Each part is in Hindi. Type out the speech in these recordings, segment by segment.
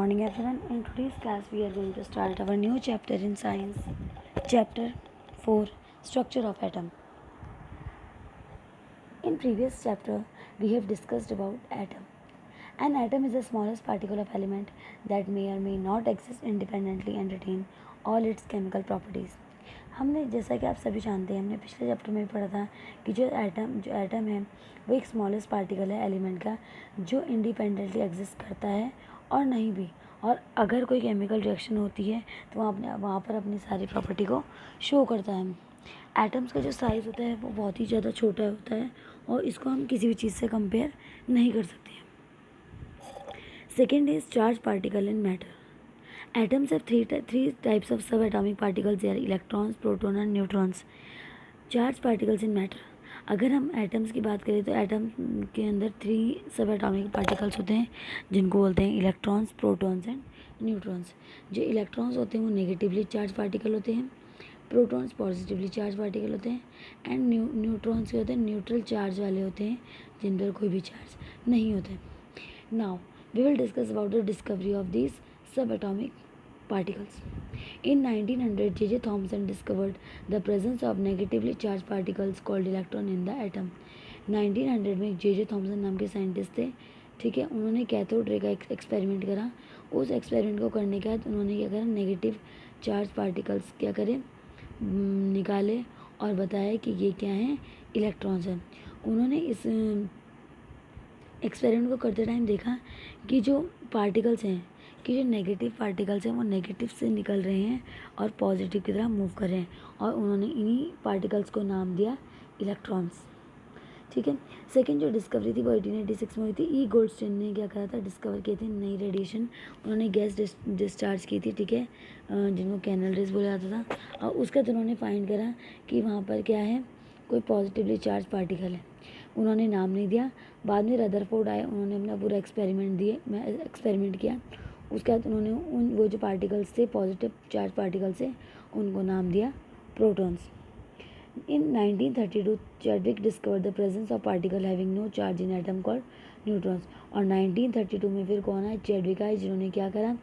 morning everyone. In today's class we are going to start our new chapter in science. Chapter 4, Structure of Atom. In previous chapter we have discussed about atom. An atom is the smallest particle of element that may or may not exist independently and retain all its chemical properties. हमने जैसा कि आप सभी जानते हैं, हमने पिछले चैप्टर में पढ़ा था कि जो एटम है वो एक स्मॉलेस्ट पार्टिकल है एलिमेंट का, जो इंडिपेंडेंटली एग्जिस्ट करता है और नहीं भी, और अगर कोई केमिकल रिएक्शन होती है तो वहाँ पर अपनी सारी प्रॉपर्टी को शो करता है। एटम्स का जो साइज़ होता है वो बहुत ही ज़्यादा छोटा होता है और इसको हम किसी भी चीज़ से कंपेयर नहीं कर सकते। Second is charge particle in matter. Atoms have three types of subatomic particles. They are electrons, protons and neutrons. Charge particles in matter. अगर हम एटम्स की बात करें तो एटम के अंदर 3 सब एटॉमिक पार्टिकल्स होते हैं जिनको बोलते हैं इलेक्ट्रॉन्स, प्रोटॉन्स एंड न्यूट्रॉन्स. जो इलेक्ट्रॉन्स होते हैं वो नेगेटिवली चार्ज पार्टिकल होते हैं, प्रोटॉन्स पॉजिटिवली चार्ज पार्टिकल होते हैं एंड न्यूट्रॉन्स के होते हैं न्यूट्रल चार्ज वाले होते हैं जिन पर कोई भी चार्ज नहीं होते. Now we will discuss about the discovery of these subatomic particles. In 1900, J.J. Thomson discovered the presence of negatively charged particles called electron in the atom. 1900 में J.J. थॉमसन नाम के साइंटिस्ट थे, ठीक है. उन्होंने कैथोड रे का एक्सपेरिमेंट करा. उस एक्सपेरिमेंट को करने के बाद उन्होंने क्या करा, नेगेटिव चार्ज पार्टिकल्स क्या करें, निकाले और बताया कि ये क्या हैं, इलेक्ट्रॉन्स हैं. उन्होंने इस एक्सपेरिमेंट को करते टाइम देखा कि जो पार्टिकल्स हैं, कि जो नेगेटिव पार्टिकल्स हैं वो नेगेटिव से निकल रहे हैं और पॉजिटिव की तरह मूव कर रहे हैं, और उन्होंने इन्हीं पार्टिकल्स को नाम दिया इलेक्ट्रॉन्स. ठीक है. सेकंड जो डिस्कवरी थी वो 1886 में हुई थी. ई गोल्डस्टीन ने क्या करा था, डिस्कवर किए थे नई रेडिएशन. उन्होंने गैस डिस्चार्ज की थी, ठीक है, जिनको कैनल रेज बोला जाता था, और उसका तो उन्होंने फाइंड करा कि वहाँ पर क्या है, कोई पॉजिटिवली चार्ज पार्टिकल है. उन्होंने नाम नहीं दिया. बाद में रदरफोर्ड आए, उन्होंने अपना पूरा एक्सपेरिमेंट किया. उसके बाद उन्होंने वो जो पार्टिकल्स थे पॉजिटिव चार्ज पार्टिकल्स थे उनको नाम दिया protons. In 1932 Chadwick discover the presence of particle having no charge in atom called neutrons. और 1932 में फिर कौन आए, चैडविक आए, जिन्होंने क्या करा,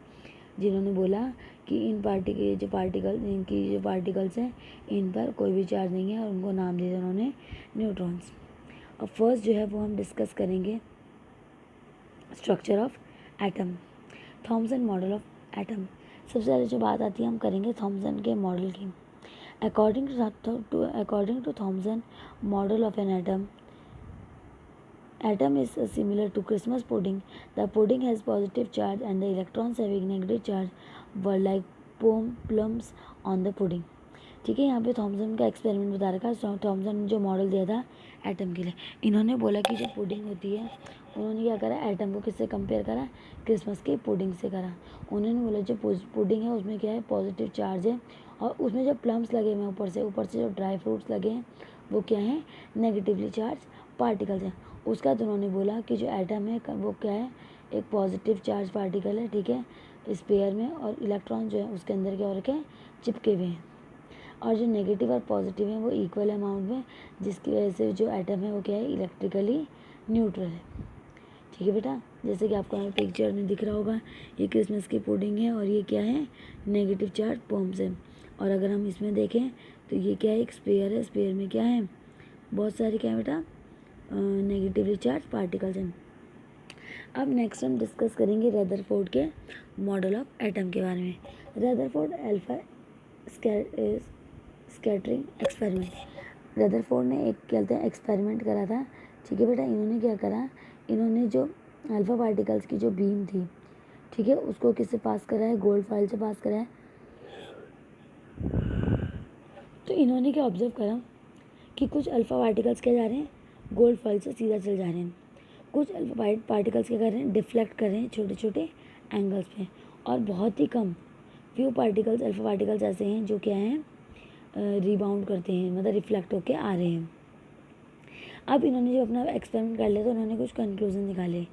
जिन्होंने बोला कि इनकी जो पार्टिकल्स हैं इन पर कोई भी चार्ज नहीं है, और उनको नाम दिया उन्होंने न्यूट्रॉन्स. और फर्स्ट जो है वो हम डिस्कस करेंगे structure of atom, Thompson model of atom. सबसे पहले जो बात आती है हम करेंगे थॉमसन के मॉडल की. According to Thomson model of an atom is similar to Christmas pudding. The pudding has positive charge and the electrons having negative charge were like plums on the pudding. ठीक है. यहाँ पे थॉमसन का एक्सपेरिमेंट बता रखा है. थॉमसन ने जो मॉडल दिया था एटम के लिए, इन्होंने बोला कि जो पुडिंग होती है, उन्होंने क्या करा, एटम को किससे कंपेयर करा, क्रिसमस के पुडिंग से करा. उन्होंने बोला जो पुडिंग है उसमें क्या है, पॉजिटिव चार्ज है, और उसमें जो प्लम्स लगे हुए हैं ऊपर से जो ड्राई फ्रूट्स लगे हैं वो क्या है, नेगेटिवली चार्ज पार्टिकल्स हैं. उसका तो उन्होंने बोला कि जो एटम है वो क्या है, एक पॉजिटिव चार्ज पार्टिकल है, ठीक है, इस पेयर में, और इलेक्ट्रॉन जो है उसके अंदर क्या हो रखे हैं, चिपके हुए हैं, और जो नेगेटिव और पॉजिटिव हैं वो इक्वल अमाउंट में, जिसकी वजह से जो एटम है वो क्या है, इलेक्ट्रिकली न्यूट्रल है. ठीक है बेटा, जैसे कि आपको हमें पिक्चर में दिख रहा होगा, ये क्रिसमस की पुडिंग है और ये क्या है, नेगेटिव चार्ज पॉम्स है. और अगर हम इसमें देखें तो ये क्या है, एक स्पेयर है, स्पेयर में क्या है, बहुत सारे क्या है बेटा, नेगेटिवली चार्ज पार्टिकल्स हैं. अब नेक्स्ट हम डिस्कस करेंगे रदरफोर्ड के मॉडल ऑफ एटम के बारे में. Rutherford alpha scattering experiment. Rutherford ने एक कहते हैं एक्सपेरिमेंट करा था. ठीक है बेटा, इन्होंने क्या करा, इन्होंने जो अल्फा पार्टिकल्स की जो बीम थी, ठीक है, उसको किससे पास करा है, गोल्ड फॉइल से पास करा है. तो इन्होंने क्या ऑब्जर्व करा कि कुछ अल्फा पार्टिकल्स क्या जा रहे हैं, गोल्ड फॉइल से सीधा चल जा रहे हैं. कुछ अल्फा पार्टिकल्स क्या कर रहे हैं, डिफ्लेक्ट कर रहे हैं छोटे छोटे एंगल्स पे, और बहुत ही कम फ्यू पार्टिकल्स अल्फा पार्टिकल्स ऐसे हैं जो क्या हैं, रिबाउंड करते हैं, मतलब रिफ्लेक्ट होके आ रहे हैं. अब इन्होंने जब अपना एक्सपेरिमेंट कर लिया तो उन्होंने कुछ कंक्लूजन निकाले.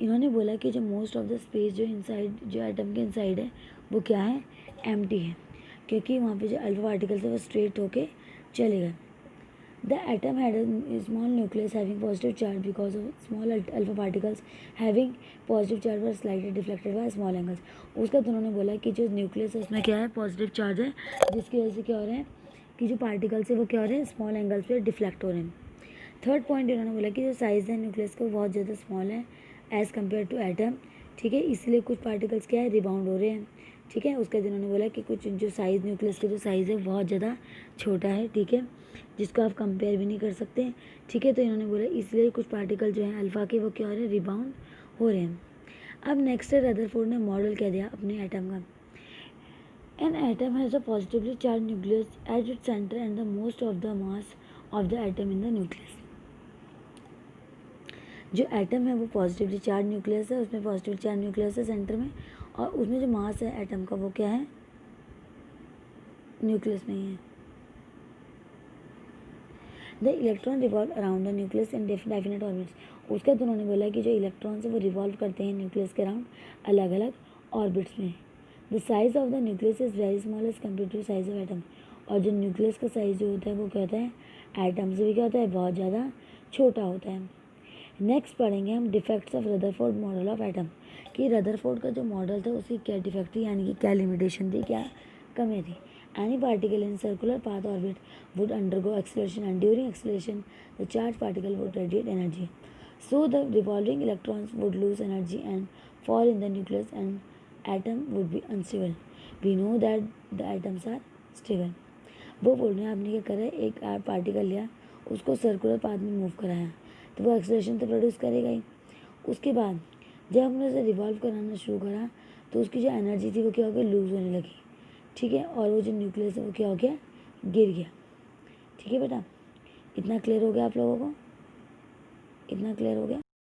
इन्होंने बोला कि जो मोस्ट ऑफ द स्पेस जो इनसाइड, जो एटम के इनसाइड है वो क्या है, एम्प्टी है, क्योंकि वहाँ पे जो अल्फा पार्टिकल्स है वो स्ट्रेट होके चले गए. The atom had a small nucleus having positive charge because of small alpha particles having positive charge were slightly deflected by small angles. उसका तो उन्होंने बोला कि जो न्यूक्लियस है उसमें क्या है, पॉजिटिव चार्ज है, जिसकी वजह से क्या हो रहा है कि जो पार्टिकल्स है वो क्या हो रहे हैं, स्मॉल एंगल्स पे डिफ्लेक्ट हो रहे हैं. थर्ड पॉइंट इन्होंने बोला कि जो साइज़ है न्यूक्लियस का बहुत ज़्यादा स्मॉल है एज़ कम्पेयर टू एटम. ठीक है, इसलिए कुछ पार्टिकल्स क्या है, रिबाउंड हो रहे हैं. ठीक है, उसके बाद इन्होंने बोला कि कुछ जो साइज़ न्यूक्लियस का जो साइज़ है बहुत ज़्यादा छोटा है. ठीक है, जिसको आप कंपेयर भी नहीं कर सकते. ठीक है, तो इन्होंने बोला इसलिए कुछ पार्टिकल जो हैं अल्फ़ा के वो क्या हो रहे हैं, रिबाउंड हो रहे हैं. अब नेक्स्ट है रदरफोर्ड ने मॉडल क्या दिया अपने एटम का. An atom has a positively charge nucleus at its centre and the most of the mass of the atom in the nucleus. जो एटम है वो पॉजिटिवली चार्ज न्यूक्लियस है, उसमें पॉजिटिव चार्ज न्यूक्लियस है सेंटर में, और उसमें जो मास है एटम का वो क्या है, न्यूक्लियस नहीं है. The electron revolve around the nucleus in definite orbits. उसका तो उन्होंने बोला कि जो इलेक्ट्रॉन्स है वो रिवॉल्व करते हैं न्यूक्लियस के अराउंड अलग अलग ऑर्बिट्स में. The size of the nucleus is very small as compare to size of atom. और जो न्यूक्लियस का साइज जो होता है वो क्या होता है, एटम से भी क्या होता है, बहुत ज़्यादा छोटा होता है. नेक्स्ट पढ़ेंगे हम defects of Rutherford model of atom, कि रदरफोर्ड का जो मॉडल था उसकी क्या डिफेक्ट थी, यानी कि क्या लिमिटेशन थी, क्या कमी थी. Any particle in circular path orbit would undergo acceleration, and during acceleration the charged particle would radiate energy. So the revolving electrons would lose energy and fall in the nucleus and atom would be unstable. We know that the atoms are stable. वो बोल रहे हैं आपने क्या करा है, एक पार्टिकल लिया, उसको सर्कुलर पाथ में मूव कराया, तो वो एक्सलेशन तो प्रोड्यूस करेगा ही. उसके बाद जब हमने उसे रिवॉल्व कराना शुरू करा तो उसकी जो एनर्जी थी वो क्या हो गई, लूज़ होने लगी. ठीक है, और वो जो न्यूक्लियस है वो क्या हो गया, गिर गया. ठीक है बेटा, इतना क्लियर हो गया आप लोगों को, इतना क्लियर हो गया.